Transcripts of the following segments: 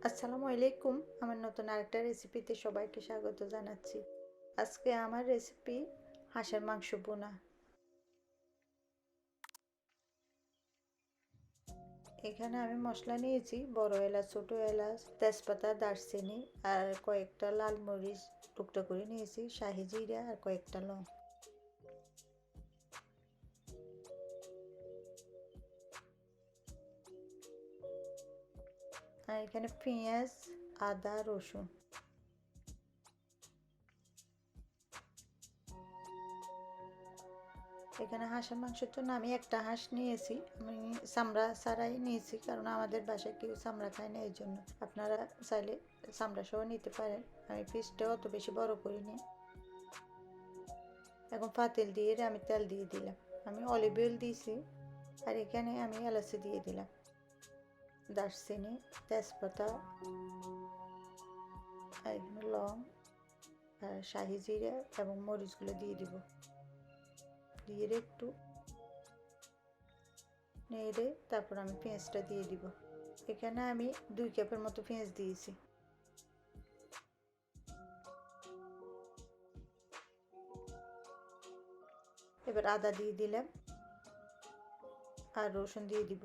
আসসালামু আলাইকুম। আমার নতুন আরেকটা রেসিপিতে সবাইকে স্বাগত জানাচ্ছি। আজকে আমার রেসিপি হাঁসের মাংস বোনা। এখানে আমি মশলা নিয়েছি বড় এলাচ, ছোট এলাচ, তেজপাতা, দারচিনি আর কয়েকটা লাল মরিচ টুকরো করে নিয়েছি, শাহি জিরা আর কয়েকটা লং। আর এখানে পেঁয়াজ, আদা, রসুন। এখানে হাঁসের মাংসের জন্য আমি একটা হাঁস নিয়েছি। আমি চামড়া ছাড়াই নিয়েছি, কারণ আমাদের বাসায় কেউ চামড়া খায় না, এই জন্য। আপনারা চাইলে চামড়া সহ নিতে পারেন। আমি পিসটা অত বেশি বড় করিনি। এখন পাতিল দিয়ে আমি তেল দিয়ে দিলাম। আমি অলিভ অয়েল দিয়েছি। আর এখানে আমি এলাচি দিয়ে দিলাম, দারচিনি, তেজপাতা, আর এখানে লং আর শাহি জিরা এবং মরিচগুলো দিয়ে দিব। দিয়ে একটু নেড়ে তারপর আমি পেঁয়াজটা দিয়ে দিব। এখানে আমি 2 কাপের মতো পেঁয়াজ দিয়েছি। এবার আদা দিয়ে দিলাম আর রসুন দিয়ে দিব।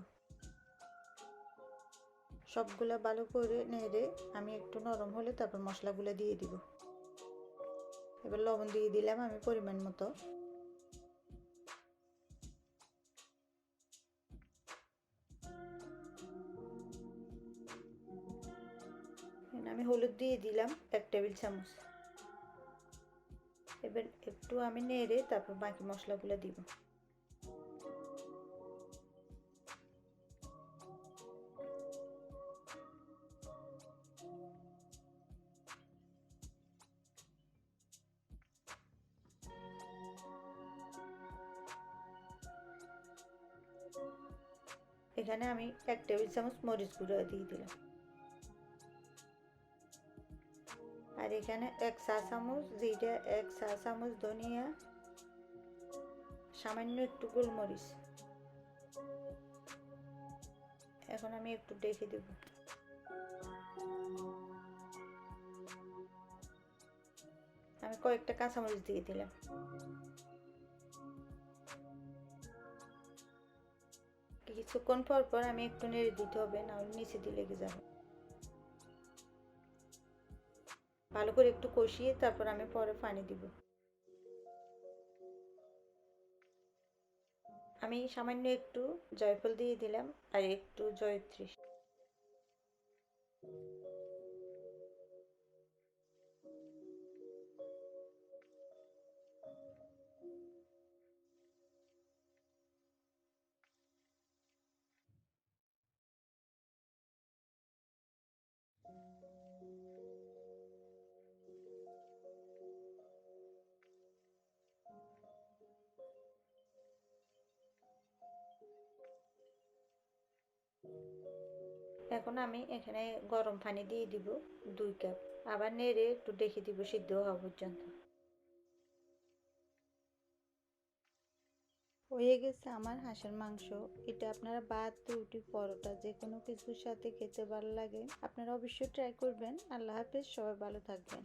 সবগুলা ভালো করে নেড়ে আমি একটু নরম হলে তারপর মশলাগুলো দিয়ে দিব। এবার লবণ দিয়ে দিলাম আমি পরিমাণ মতো। আমি হলুদ দিয়ে দিলাম 1 টেবিল চামচ। এবার একটু আমি নেড়ে তারপর বাকি মশলাগুলো দিব। এখানে আমি 1 টেবিল চামচ মরিচ গুঁড়ো দিয়ে দিলাম। আর এখানে 1 চা চামচ জিরা, 1 চা চামচ ধনিয়া, সামান্য একটু গোলমরিচ। এখন আমি একটু ডেকে দেব। আমি কয়েকটা কাঁচামরিচ দিয়ে দিলাম। কিছুক্ষণ পর পর আমি একটু নেড়ে দিতে হবে, না হলে নিচে দিয়ে লেগে যাবে। ভালো করে একটু কষিয়ে তারপর আমি পরে পানি দিব। আমি সামান্য একটু জয়ফল দিয়ে দিলাম আর একটু জয়ত্রী। এখন আমি এখানে গরম পানি দিয়ে দিব 2 কাপ। আবার নেড়ে একটু ডেকে দিব সিদ্ধ হওয়া পর্যন্ত। হয়ে গেছে আমার হাঁসের মাংস। এটা আপনারা ভাত, রুটি, পরোটা যে কোনো কিছুর সাথে খেতে ভালো লাগে। আপনারা অবশ্যই ট্রাই করবেন। আল্লাহ হাফেজ, সবাই ভালো থাকবেন।